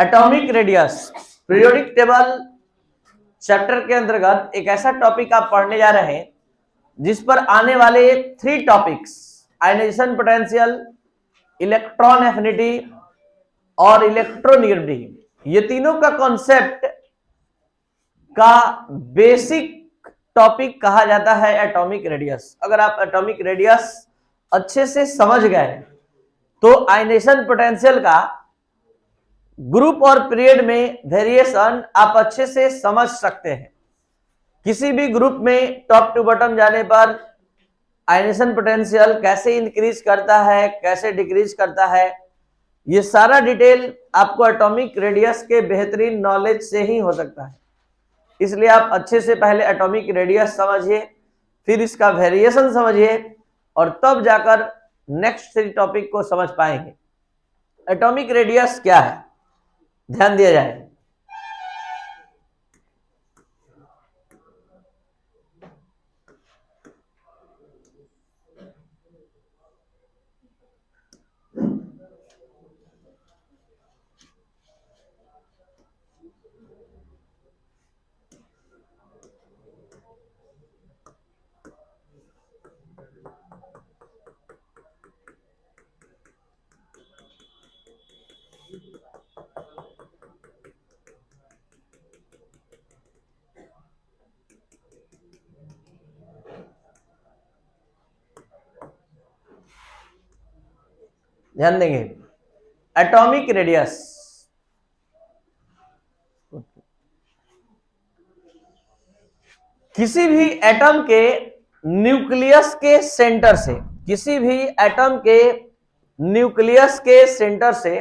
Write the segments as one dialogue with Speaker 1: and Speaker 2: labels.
Speaker 1: Atomic radius periodic table chapter के अंतर्गत एक ऐसा टॉपिक आप पढ़ने जा रहे हैं जिस पर आने वाले 3 topics ionisation potential, electron affinity और इलेक्ट्रोनेगेटिविटी, ये तीनों का कॉन्सेप्ट का बेसिक टॉपिक कहा जाता है एटॉमिक रेडियस। अगर आप एटॉमिक रेडियस अच्छे से समझ गए तो आयनाइजेशन पोटेंशियल का ग्रुप और पीरियड में वेरिएशन आप अच्छे से समझ सकते हैं। किसी भी ग्रुप में टॉप टू बॉटम जाने पर आयनाइजेशन पोटेंशियल कैसे इंक्रीज करता है, कैसे डिक्रीज करता है, ये सारा डिटेल आपको एटॉमिक रेडियस के बेहतरीन नॉलेज से ही हो सकता है। इसलिए आप अच्छे से पहले एटॉमिक रेडियस समझिए, फिर इसका वेरिएशन समझिए और तब जाकर नेक्स्ट 3 टॉपिक को समझ पाएंगे। एटॉमिक रेडियस क्या है, ध्यान दिया जाए। ध्यान देंगे, एटॉमिक रेडियस किसी भी एटम के न्यूक्लियस के सेंटर से, किसी भी एटम के न्यूक्लियस के सेंटर से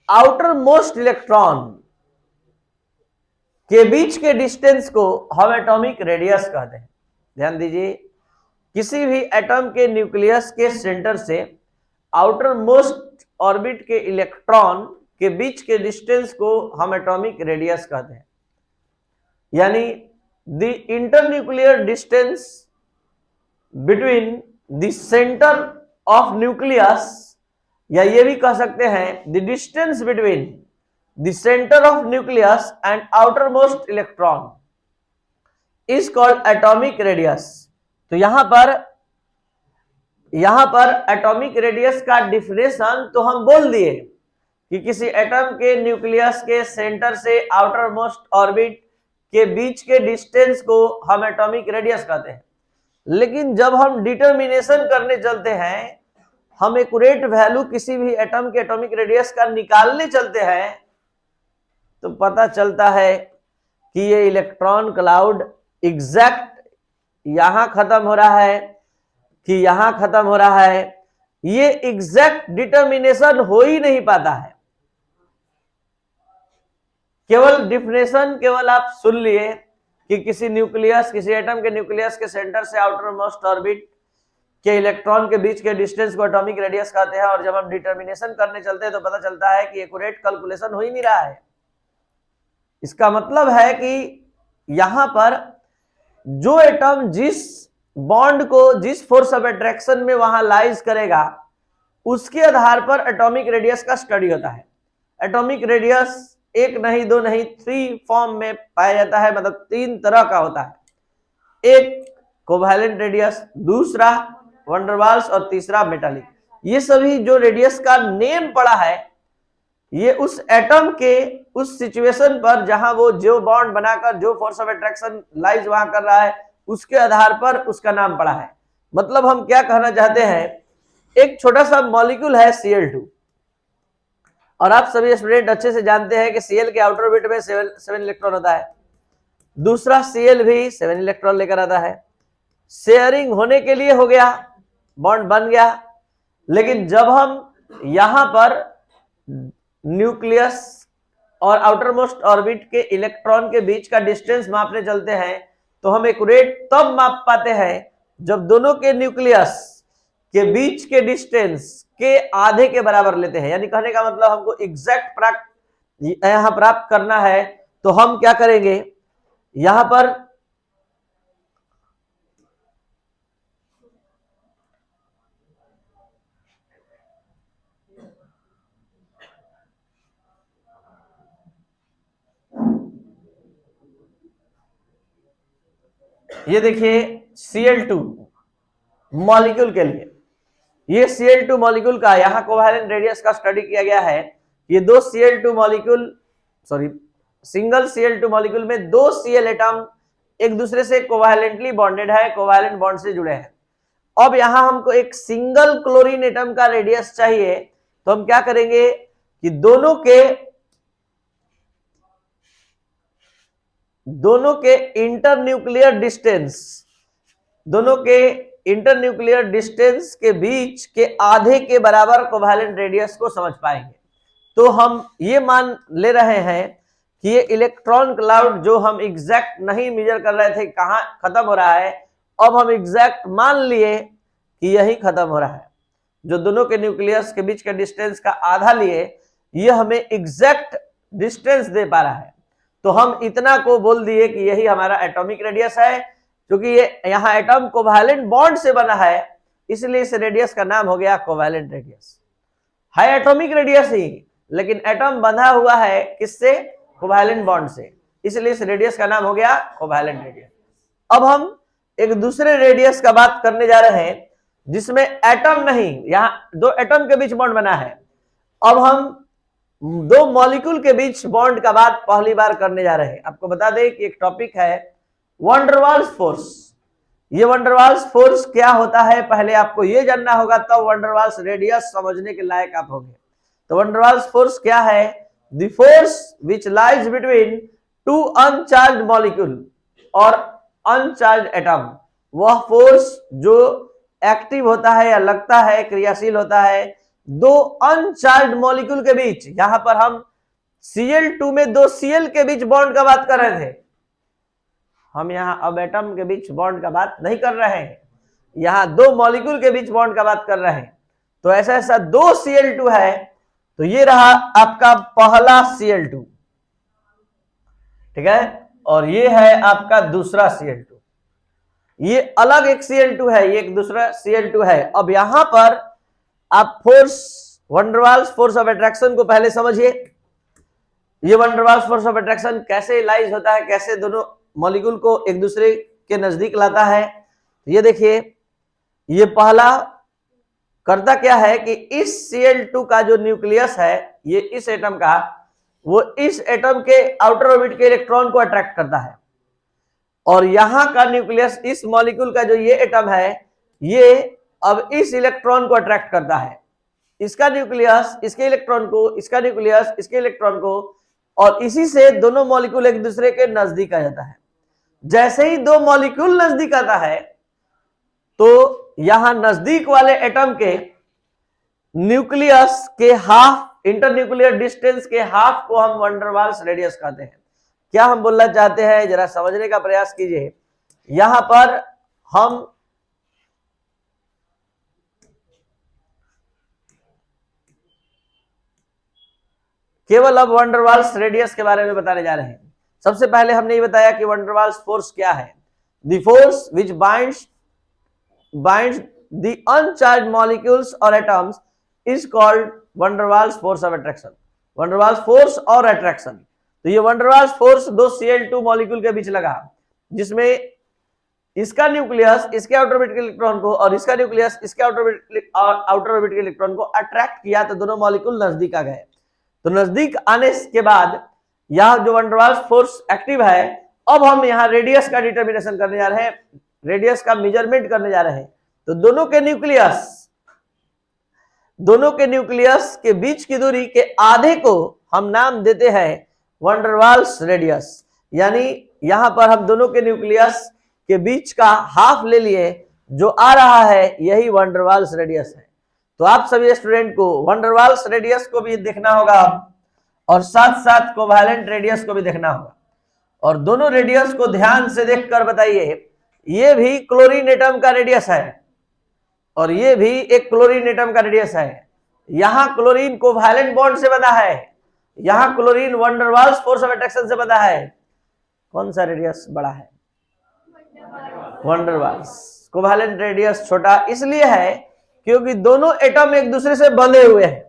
Speaker 1: आउटर मोस्ट इलेक्ट्रॉन के बीच के डिस्टेंस को हम एटॉमिक रेडियस कहते हैं। ध्यान दीजिए, किसी भी एटम के न्यूक्लियस के सेंटर से आउटर मोस्ट ऑर्बिट के इलेक्ट्रॉन के बीच के डिस्टेंस को हम एटॉमिक रेडियस कहते हैं। यानी the internuclear distance between the centre of nucleus, या ये भी कह सकते हैं the distance between the centre of nucleus and outer most electron is called atomic radius. तो यहां पर एटॉमिक रेडियस का डिफिनेशन तो हम बोल दिए कि किसी एटम के न्यूक्लियस के सेंटर से आउटर मोस्ट ऑर्बिट के बीच के डिस्टेंस को हम एटॉमिक रेडियस कहते हैं। लेकिन जब हम डिटर्मिनेशन करने चलते हैं, हम एक्यूरेट वैल्यू किसी भी एटम के एटॉमिक रेडियस का निकालने चलते हैं, तो पता चलता है कि ये इलेक्ट्रॉन क्लाउड एग्जैक्ट यहां खत्म हो रहा है कि यहां खत्म हो रहा है, ये एग्जैक्ट डिटर्मिनेशन हो ही नहीं पाता है। केवल डिफिनेशन केवल आप सुन लिए कि किसी एटम के न्यूक्लियस के सेंटर से आउटर मोस्ट ऑर्बिट के इलेक्ट्रॉन के बीच के डिस्टेंस को एटॉमिक रेडियस कहते हैं, और जब हम डिटर्मिनेशन करने चलते हैं तो पता चलता है कि एक्यूरेट कैलकुलेशन हो ही नहीं रहा है। इसका मतलब है कि यहां पर जो एटम जिस बॉन्ड को जिस फोर्स ऑफ अट्रैक्शन में वहां लाइज करेगा, उसके आधार पर एटॉमिक रेडियस का स्टडी होता है। एटॉमिक रेडियस एक नहीं, दो नहीं, 3 फॉर्म में पाया जाता है, मतलब 3 तरह का होता है। एक कोवैलेंट रेडियस, दूसरा वंडरवाल्स और तीसरा मेटालिक। ये सभी जो रेडियस का नेम पड़ा है, ये उस एटम के उस सिचुएशन पर जहां वो जो बॉन्ड बनाकर जो फोर्स ऑफ अट्रैक्शन लाइज वहां कर रहा है, उसके आधार पर उसका नाम पड़ा है। मतलब हम क्या कहना चाहते हैं, एक छोटा सा मॉलिक्यूल है Cl2, और आप सभी स्टूडेंट अच्छे से जानते हैं कि Cl के आउटर ऑर्बिट में 7 इलेक्ट्रॉन होता है, दूसरा Cl भी 7 इलेक्ट्रॉन लेकर आता है। शेयरिंग होने के लिए हो गया, बॉन्ड बन गया। लेकिन जब हम यहां पर न्यूक्लियस और आउटर मोस्ट ऑर्बिट के इलेक्ट्रॉन के बीच का डिस्टेंस मापने चलते हैं, तो हम एक्यूरेट तब माप पाते हैं जब दोनों के न्यूक्लियस के बीच के डिस्टेंस के आधे के बराबर लेते हैं। यानी कहने का मतलब हमको एग्जैक्ट प्राप्त करना है, तो हम क्या करेंगे, यहां पर ये देखिए Cl2 मॉलिक्यूल के लिए, ये Cl2 मॉलिक्यूल का यहाँ कोवैलेंट रेडियस का स्टडी किया गया है। ये दो Cl2 molecule, sorry single Cl2 molecule में दो Cl एटम एक दूसरे से कोवैलेंटली बॉन्डेड है, कोवैलेंट बॉन्ड से जुड़े हैं। अब यहां हमको एक सिंगल क्लोरीन एटम का रेडियस चाहिए, तो हम क्या करेंगे कि दोनों के इंटरन्यूक्लियर डिस्टेंस के बीच के आधे के बराबर कोवैलेंट रेडियस को समझ पाएंगे। तो हम ये मान ले रहे हैं कि ये इलेक्ट्रॉन क्लाउड जो हम एग्जैक्ट नहीं मेजर कर रहे थे कहां खत्म हो रहा है, अब हम एग्जैक्ट मान लिए कि यही खत्म हो रहा है। जो दोनों के न्यूक्लियस के बीच के डिस्टेंस का आधा लिए, ये हमें एग्जैक्ट डिस्टेंस दे पा रहा है। तो हम इतना को बोल दिए कि यही हमारा एटॉमिक रेडियस है। क्योंकि ये यहाँ एटम कोवैलेंट बॉन्ड से बना है, इसलिए इस रेडियस का नाम हो गया कोवैलेंट रेडियस। है एटॉमिक रेडियस ही, लेकिन एटम बंधा हुआ है किससे? कोवैलेंट बॉन्ड से, इसलिए इस रेडियस का नाम हो गया कोवैलेंट रेडियस। अब हम एक दूसरे रेडियस का बात करने जा रहे हैं जिसमें एटम नहीं, यहाँ दो एटम के बीच बॉन्ड बना है। अब हम दो मॉलिक्यूल के बीच बॉन्ड का बात पहली बार करने जा रहे हैं। आपको बता दें कि एक टॉपिक है वैन डर वाल्स फोर्स। ये वैन डर वाल्स फोर्स क्या होता है पहले आपको ये जानना होगा, तब वैन डर वाल्स रेडियस समझने के लायक आप होंगे। तो वैन डर वाल्स फोर्स क्या है? The force which lies between two अनचार्ज molecule और अनचार्ज एटम, वह फोर्स जो एक्टिव होता है या लगता है, क्रियाशील होता है दो अनचार्ज मॉलिक्यूल के बीच। यहां पर हम Cl2 में दो Cl के बीच बॉन्ड का बात कर रहे थे, हम यहां अब एटम के बीच बॉन्ड का बात नहीं कर रहे हैं, यहां दो मॉलिक्यूल के बीच बॉन्ड का बात कर रहे हैं। तो ऐसा दो Cl2 है, तो ये रहा आपका पहला Cl2, ठीक है, और ये है आपका दूसरा Cl2। ये अलग एक Cl2 है, ये एक दूसरा Cl2 है। अब यहां पर आप force, van der Waals force of attraction को पहले समझिए। ये van der Waals force of attraction कैसे लाइज होता है, कैसे दोनों मॉलिक्यूल को एक दूसरे के नजदीक लाता है। ये देखिए, ये पहला करता क्या है कि इस Cl2 का जो न्यूक्लियस है, ये इस एटम का, वो इस एटम के आउटर ऑर्बिट के इलेक्ट्रॉन को अट्रैक्ट करता है। और यहां का न्यूक्लियस, इस मॉलिक्यूल का जो ये एटम है, ये अब इस इलेक्ट्रॉन को अट्रैक्ट करता है। इसका न्यूक्लियस इसके इलेक्ट्रॉन को, इसका न्यूक्लियस इसके इलेक्ट्रॉन को, और इसी से दोनों मॉलिक्यूल एक दूसरे के नजदीक आ जाता है। जैसे ही दो मॉलिक्यूल नजदीक आता है, तो यहां नजदीक वाले एटम के न्यूक्लियस के हाफ, इंटरन्यूक्लियर डिस्टेंस के हाफ को हम वैन डर वाल्स रेडियस कहते हैं। क्या हम बोलना चाहते हैं, जरा समझने का प्रयास कीजिए। यहां पर हम केवल अब वैन डर वाल्स रेडियस के बारे में बताने जा रहे हैं। सबसे पहले हमने ये बताया कि वैन डर वाल्स फोर्स क्या है। The force which binds the uncharged molecules और atoms is called van der Waals force of attraction. Van der Waals force और अट्रैक्शन, तो ये वैन डर वाल्स फोर्स दो Cl2 मॉलिक्यूल के बीच लगा, जिसमें इसका न्यूक्लियस इसके आउटर ऑर्बिट के इलेक्ट्रॉन को और इसका न्यूक्लियस इसके आउटर ऑर्बिट के इलेक्ट्रॉन को अट्रैक्ट किया, तो दोनों मॉलिक्यूल नजदीक आ गए। तो नजदीक आने के बाद यह जो van der Waals force active है, अब हम यहाँ रेडियस का डिटर्मिनेशन करने जा रहे हैं, रेडियस का मेजरमेंट करने जा रहे हैं। तो दोनों के न्यूक्लियस के बीच की दूरी के आधे को हम नाम देते हैं वैन डर वाल्स रेडियस। यानी यहां पर हम दोनों के न्यूक्लियस के बीच का हाफ ले लिए, जो आ रहा है यही वैन डर वाल्स रेडियस है। तो आप सभी स्टूडेंट को वैन डर वाल्स रेडियस को भी देखना होगा और साथ साथ कोवैलेंट रेडियस को भी देखना होगा। और दोनों रेडियस को ध्यान से देखकर बताइए, ये भी क्लोरीन एटम का रेडियस है और ये भी एक क्लोरीन एटम का रेडियस है। यहां क्लोरीन कोवैलेंट बॉन्ड से बना है, यहां chlorine van der Waals force of attraction से बना है। कौन सा रेडियस बड़ा है? Van der Waals. Covalent radius छोटा इसलिए है क्योंकि दोनों एटम एक दूसरे से बंधे हुए हैं,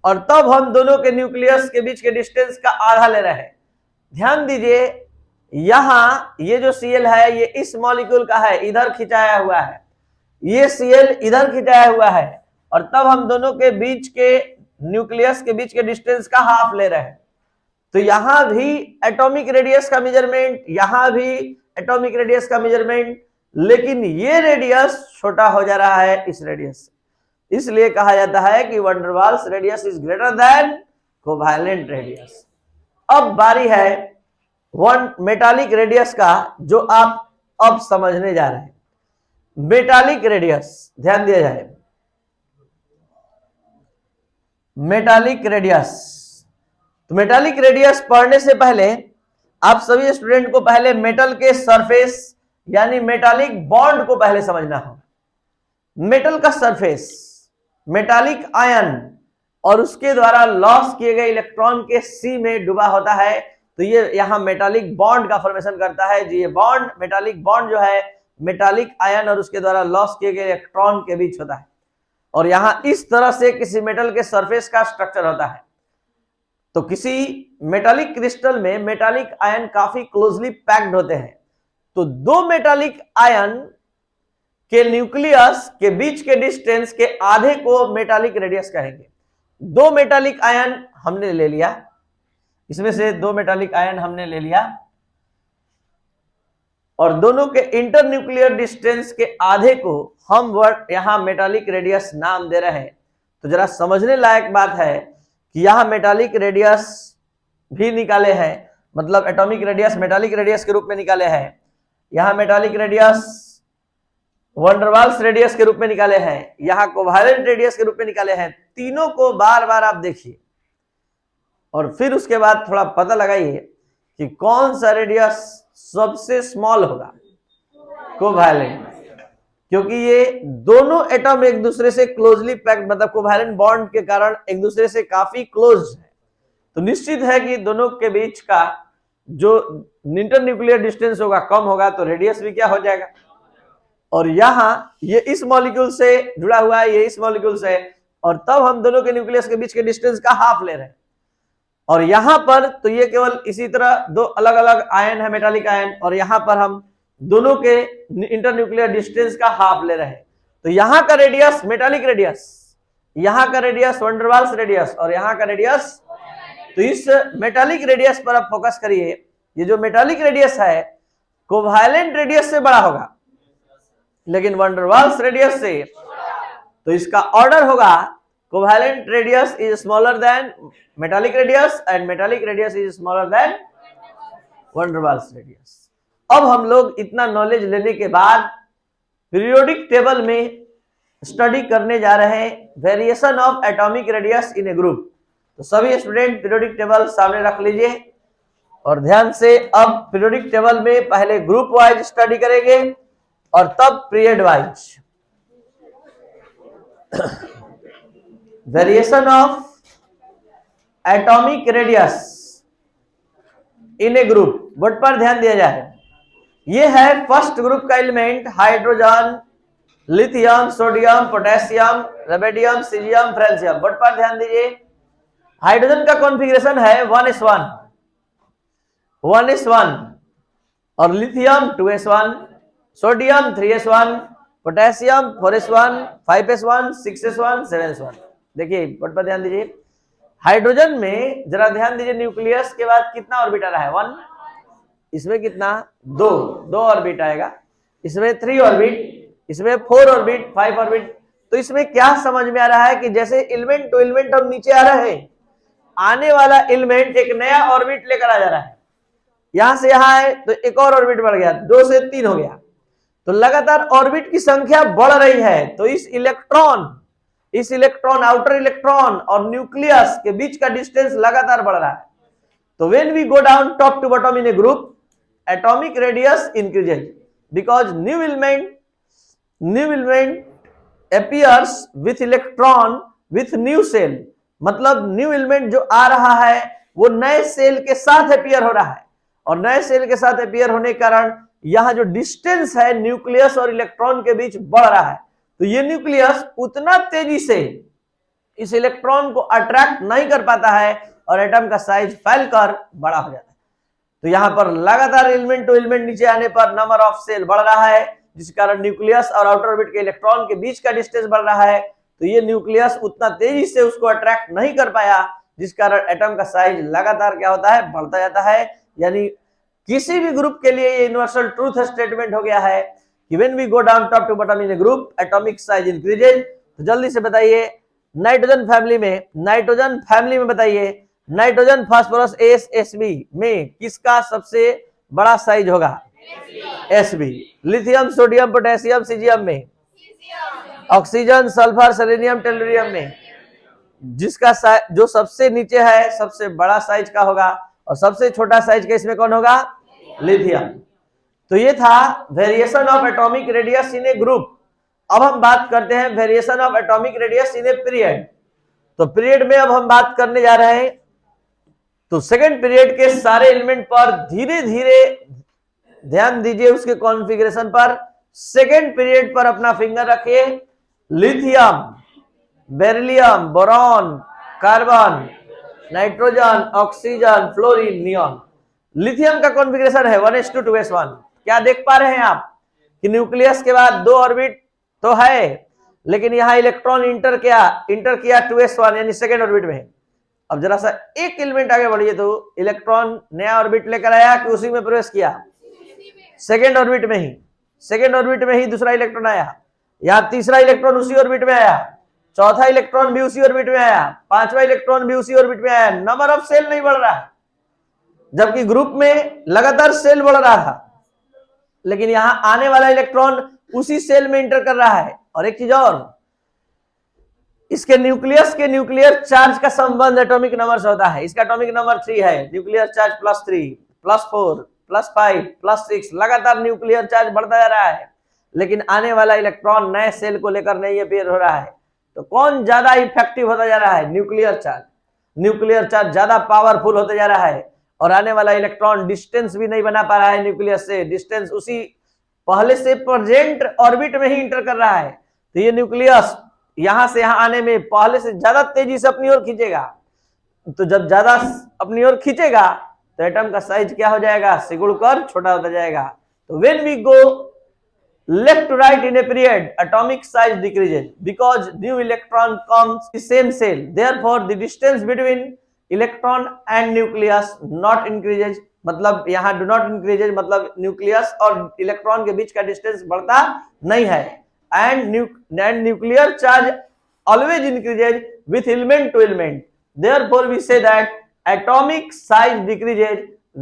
Speaker 1: और तब हम दोनों के न्यूक्लियस के बीच के डिस्टेंस का आधा ले रहे हैं। ध्यान दीजिए, यहां ये जो Cl है ये इस मॉलिक्यूल का है, इधर खिंचाया हुआ है, ये Cl इधर खिंचाया हुआ है, और तब हम दोनों के बीच के न्यूक्लियस के बीच के डिस्टेंस का हाफ ले रहे हैं। तो यहां भी एटॉमिक रेडियस का मेजरमेंट, यहां भी एटॉमिक रेडियस का मेजरमेंट, लेकिन ये रेडियस छोटा हो जा रहा है इस रेडियस से। इसलिए कहा जाता है कि van der Waals radius is greater than covalent radius. अब बारी है वन मेटालिक रेडियस का, जो आप अब समझने जा रहे हैं। मेटालिक रेडियस, ध्यान दिया जाए, मेटालिक रेडियस। तो मेटालिक रेडियस पढ़ने से पहले आप सभी स्टूडेंट को पहले मेटल के सरफेस यानी मेटालिक बॉन्ड को पहले समझना हो। मेटल का सरफेस मेटालिक आयन और उसके द्वारा लॉस किए गए इलेक्ट्रॉन के सी में डूबा होता है, तो ये यहां मेटालिक बॉन्ड का फॉर्मेशन करता है। जी, ये बॉन्ड, मेटालिक बॉन्ड जो है मेटालिक आयन और उसके द्वारा लॉस किए गए इलेक्ट्रॉन के बीच होता है, और यहां इस तरह से किसी मेटल के सरफेस का स्ट्रक्चर होता है। तो किसी मेटालिक क्रिस्टल में मेटालिक आयन काफी क्लोजली पैक्ड होते हैं। तो दो मेटालिक आयन के न्यूक्लियस के बीच के डिस्टेंस के आधे को मेटालिक रेडियस कहेंगे। दो मेटालिक आयन हमने ले लिया, इसमें से दो मेटालिक आयन हमने ले लिया, और दोनों के इंटरन्यूक्लियर डिस्टेंस के आधे को हम यहां मेटालिक रेडियस नाम दे रहे हैं। तो जरा समझने लायक बात है कि यहां मेटालिक रेडियस भी निकाले हैं, मतलब एटॉमिक रेडियस मेटालिक रेडियस के रूप में निकाले हैं, यहां metallic radius van der Waals radius के रूप में निकाले हैं, यहां कोवैलेंट रेडियस के रूप में निकाले हैं। तीनों को बार बार आप देखिए और फिर उसके बाद थोड़ा पता लगाइए कि कौन सा रेडियस सबसे स्मॉल होगा, कोवैलेंट, क्योंकि ये दोनों एटम एक दूसरे से क्लोजली पैक्ड, मतलब कोवैलेंट बॉन्ड के कारण एक दूसरे से काफी क्लोज है। तो निश्चित है कि दोनों के बीच का जो इंटरन्यूक्लियर डिस्टेंस होगा कम होगा, तो रेडियस भी क्या हो जाएगा। और यहां ये इस मॉलिक्यूल से जुड़ा हुआ है, ये इस मॉलिक्यूल से, और तब हम दोनों के न्यूक्लियस के बीच के डिस्टेंस का हाफ ले रहे हैं। और यहां पर तो ये केवल इसी तरह दो अलग अलग आयन है, मेटालिक आयन, और यहां पर हम दोनों के इंटरन्यूक्लियर डिस्टेंस का हाफ ले रहे हैं। तो यहां का रेडियस मेटालिक रेडियस, यहां का radius van der Waals radius, और यहां का रेडियस, तो इस मेटालिक रेडियस पर आप फोकस करिए। ये जो मेटालिक रेडियस है कोवैलेंट रेडियस से बड़ा होगा, लेकिन वैन डर वाल्स रेडियस से, तो इसका ऑर्डर होगा covalent radius is smaller than metallic radius and metallic radius is smaller than van der Waals radius. अब हम लोग इतना नॉलेज लेने के बाद पीरियोडिक टेबल में स्टडी करने जा रहे हैं variation of atomic radius in a group. तो सभी स्टूडेंट पीरियोडिक टेबल सामने रख लीजिए और ध्यान से अब पीरियोडिक टेबल में पहले ग्रुप वाइज स्टडी करेंगे और तब period wise. Variation of atomic radius in a group, word पर ध्यान दिया जाए। ये है फर्स्ट ग्रुप का element, hydrogen, lithium, sodium, potassium, radium, caesium, francium. Word पर ध्यान दीजिए। हाइड्रोजन का कॉन्फ़िगरेशन है 1s1, 1s1, और lithium 2s1, sodium 3s1, potassium 4s1, 5s1, 6s1, 7s1। देखिए वर्ड पर ध्यान दीजिए। हाइड्रोजन में जरा ध्यान दीजिए, न्यूक्लियस के बाद कितना ऑर्बिट आ रहा है, 1, इसमें कितना, 2 ऑर्बिट आएगा, इसमें 3 ऑर्बिट, इसमें 4 ऑर्बिट, 5 ऑर्बिट। तो इसमें क्या समझ में आ रहा है कि जैसे एलिमेंट टू एलिमेंट हम नीचे आ रहे हैं, आने वाला एलिमेंट एक नया ऑर्बिट लेकर आ जा रहा है। यहां से यहां है तो एक और ऑर्बिट बढ़ गया, 2 से 3 हो गया, तो लगातार ऑर्बिट की संख्या बढ़ रही है। तो इस इलेक्ट्रॉन आउटर इलेक्ट्रॉन और न्यूक्लियस के बीच का डिस्टेंस लगातार बढ़ रहा है। तो when we go down top to bottom in a group, atomic radius increases because new element appears with electron with new cell। मतलब न्यू एलिमेंट जो आ रहा है वो नए सेल के साथ अपीयर हो रहा है, और नए सेल के साथ अपीयर होने के कारण यहां जो डिस्टेंस है न्यूक्लियस और इलेक्ट्रॉन के बीच बढ़ रहा है। तो ये न्यूक्लियस उतना तेजी से इस इलेक्ट्रॉन को अट्रैक्ट नहीं कर पाता है और एटम का साइज फैलकर बड़ा हो जाता है। तो यहाँ पर लगातार एलिमेंट टू एलिमेंट नीचे आने पर नंबर ऑफ सेल बढ़ रहा है, जिस कारण न्यूक्लियस और आउटर ऑर्बिट के इलेक्ट्रॉन के बीच का डिस्टेंस बढ़ रहा है। तो ये न्यूक्लियस उतना तेजी से उसको अट्रैक्ट नहीं कर पाया, जिस कारण एटम का साइज लगातार क्या होता है, बढ़ता जाता है। यानी किसी भी ग्रुप के लिए ये यूनिवर्सल ट्रूथ स्टेटमेंट हो गया है कि when we go down top to bottom in a group atomic size increases. तो जल्दी से बताइए नाइट्रोजन फैमिली में बताइए नाइट्रोजन फास्फोरस एसबी में किसका सबसे बड़ा साइज होगा? SB. Lithium sodium potassium caesium में, ऑक्सीजन सल्फर सेलेनियम टेलुरियम में जिसका जो सबसे नीचे है सबसे बड़ा साइज का होगा, और सबसे छोटा साइज का इसमें कौन होगा? लिथियम। तो ये था variation of atomic radius in a group. अब हम बात करते हैं variation of atomic radius in a period. तो पीरियड में अब हम बात करने जा रहे हैं। तो सेकेंड पीरियड के सारे एलिमेंट पर धीरे धीरे ध्यान दीजिए उसके कॉन्फ़िगरेशन पर। सेकेंड पीरियड पर अपना फिंगर रखिए। Lithium, beryllium, boron, carbon, nitrogen, oxygen, fluorine, neon. Lithium का कॉन्फ़िगरेशन है 1:2:1। क्या देख पा रहे हैं आप कि न्यूक्लियस के बाद 2 ऑर्बिट तो है, लेकिन यहां इलेक्ट्रॉन इंटर किया 2s1 यानी सेकेंड ऑर्बिट में। अब जरा सा एक एलिमेंट आगे बढ़िए तो इलेक्ट्रॉन नया ऑर्बिट लेकर आया कि उसी में प्रवेश किया? सेकेंड ऑर्बिट में ही दूसरा इलेक्ट्रॉन आया। यहां तीसरा इलेक्ट्रॉन उसी ऑर्बिट में आया, चौथा इलेक्ट्रॉन भी उसी ऑर्बिट में आया, पांचवा इलेक्ट्रॉन भी उसी ऑर्बिट में आया। नंबर ऑफ सेल नहीं बढ़ रहा है, जबकि ग्रुप में लगातार सेल बढ़ रहा था, लेकिन यहां आने वाला इलेक्ट्रॉन उसी सेल में इंटर कर रहा है। और एक चीज और, इसके न्यूक्लियस के न्यूक्लियर चार्ज का संबंध एटॉमिक नंबर से होता है। इसका एटॉमिक नंबर 3 है, न्यूक्लियर चार्ज +3, +4, +5, +6, लगातार न्यूक्लियर चार्ज बढ़ता जा रहा है, लेकिन आने वाला इलेक्ट्रॉन नए सेल को लेकर नहीं अपीयर हो रहा है। तो कौन ज्यादा इफेक्टिव होता जा रहा है? न्यूक्लियर चार्ज ज्यादा पावरफुल होता जा रहा है, और आने वाला इलेक्ट्रॉन डिस्टेंस भी नहीं बना पा रहा है न्यूक्लियस से। डिस्टेंस उसी पहले से प्रेजेंट ऑर्बिट में ही इंटर कर रहा है। तो ये न्यूक्लियस यहां से यहां आने में पहले से ज्यादा तेजी से अपनी ओर खींचेगा। तो जब ज्यादा अपनी ओर खींचेगा तो एटम का साइज क्या हो जाएगा? सिकुड़कर छोटा होता जाएगा। तो when we go left to right in a period atomic size decreases because new electron comes in the same cell, therefore the distance between electron and nucleus not increases। मतलब यहाँ do not increases मतलब nucleus और electron के बीच का distance बढ़ता नहीं है। and nuclear charge always increases with element to element, therefore we say that atomic size decreases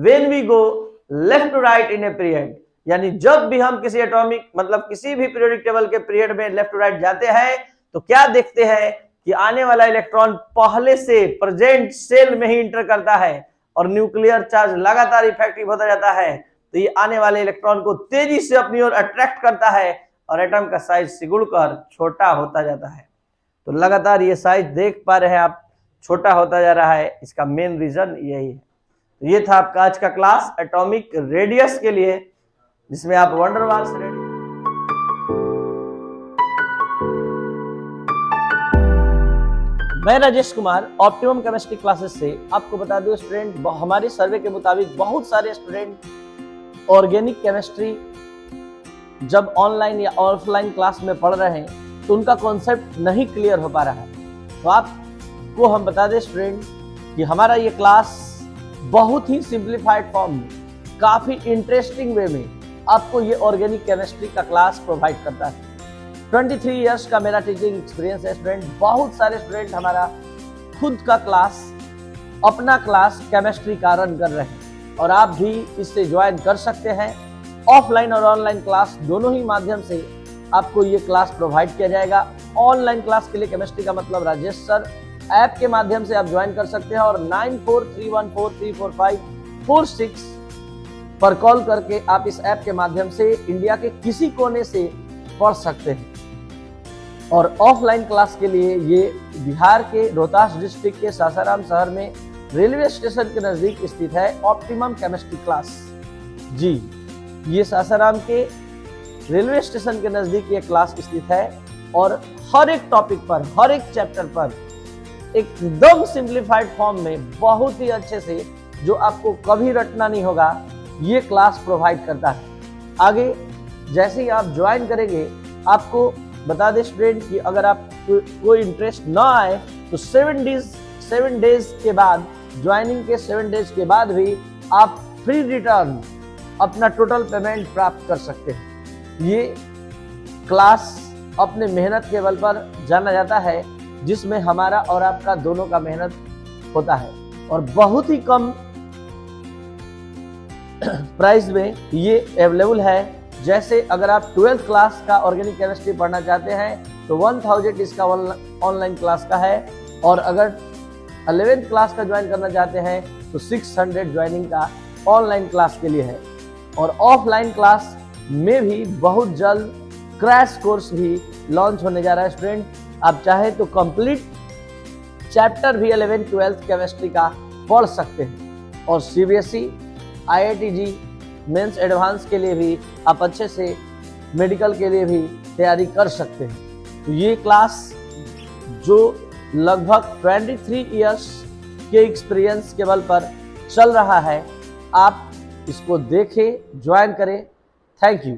Speaker 1: when we go left to right in a period। यानी जब भी हम किसी एटॉमिक मतलब किसी भी पीरियोडिक टेबल के पीरियड में लेफ्ट टू राइट जाते हैं तो क्या देखते हैं कि आने वाला इलेक्ट्रॉन पहले से प्रेजेंट सेल में ही इंटर करता है, और न्यूक्लियर चार्ज लगातार इफेक्टिव होता जाता है। तो ये आने वाले इलेक्ट्रॉन को तेजी से अपनी ओर अट्रैक्ट करता है, और एटम का साइज सिकुड़कर छोटा होता जाता है। तो लगातार ये साइज देख पा रहे हैं आप, छोटा होता जा रहा है। इसका मेन रीजन यही है। तो ये था आपका आज का क्लास एटॉमिक रेडियस के लिए, जिसमें आप वंडर वाल से रेडी। मैं Rajesh Kumar optimum chemistry classes से आपको बता दूं स्टूडेंट, हमारे सर्वे के मुताबिक बहुत सारे स्टूडेंट ऑर्गेनिक केमिस्ट्री जब ऑनलाइन या ऑफलाइन क्लास में पढ़ रहे हैं तो उनका कॉन्सेप्ट नहीं क्लियर हो पा रहा है। तो आपको हम बता दें स्टूडेंट कि हमारा ये क्लास बहुत ही सिंप्लीफाइड फॉर्म में, काफी इंटरेस्टिंग वे में आपको ये ऑर्गेनिक केमिस्ट्री का क्लास प्रोवाइड करता है। 23 इयर्स का मेरा टीचिंग एक्सपीरियंस है स्टूडेंट। बहुत सारे स्टूडेंट हमारा खुद का क्लास, अपना क्लास केमिस्ट्री का रन कर रहे हैं, और आप भी इससे ज्वाइन कर सकते हैं। ऑफलाइन और ऑनलाइन क्लास दोनों ही माध्यम से आपको ये क्लास प्रोवाइड किया जाएगा। ऑनलाइन क्लास के लिए केमिस्ट्री का मतलब राजेश सर ऐप के माध्यम से आप ज्वाइन कर सकते हैं, और 9431434546 पर कॉल करके आप इस ऐप के माध्यम से इंडिया के किसी कोने से पढ़ सकते हैं। और ऑफलाइन क्लास के लिए ये बिहार के रोहतास डिस्ट्रिक्ट के सासाराम शहर में रेलवे स्टेशन के नजदीक स्थित है ऑप्टिमम केमिस्ट्री क्लास। जी, ये सासाराम के रेलवे स्टेशन के नजदीक ये क्लास स्थित है, और हर एक टॉपिक पर, हर एक चैप्टर पर एकदम सिंप्लीफाइड फॉर्म में बहुत ही अच्छे से जो आपको कभी रटना नहीं होगा, ये क्लास प्रोवाइड करता है। आगे जैसे ही आप ज्वाइन करेंगे, आपको बता दें स्टूडेंट कि अगर आप कोई इंटरेस्ट ना आए तो 7 डेज के बाद, ज्वाइनिंग के 7 डेज के बाद भी आप फ्री रिटर्न अपना टोटल पेमेंट प्राप्त कर सकते हैं। ये क्लास अपने मेहनत के बल पर जाना जाता है, जिसमें हमारा और आपका दोनों का मेहनत होता है और बहुत ही कम प्राइस में ये अवेलेबल है। जैसे अगर आप 12th क्लास का ऑर्गेनिक केमिस्ट्री पढ़ना चाहते हैं तो 1000 इसका ऑनलाइन क्लास का है, और अगर 11th क्लास का ज्वाइन करना चाहते हैं तो 600 ज्वाइनिंग का ऑनलाइन क्लास के लिए है। और ऑफलाइन क्लास में भी बहुत जल्द क्रैश कोर्स भी लॉन्च होने जा रहा है स्टूडेंट। आप चाहे तो कंप्लीट चैप्टर भी 11th 12th केमिस्ट्री का पढ़ सकते हैं, और CBSE IITG मेंस एडवांस के लिए भी आप अच्छे से मेडिकल के लिए भी तैयारी कर सकते हैं। तो ये क्लास जो लगभग 23 इयर्स के एक्सपीरियंस के बल पर चल रहा है, आप इसको देखें, ज्वाइन करें। Thank you.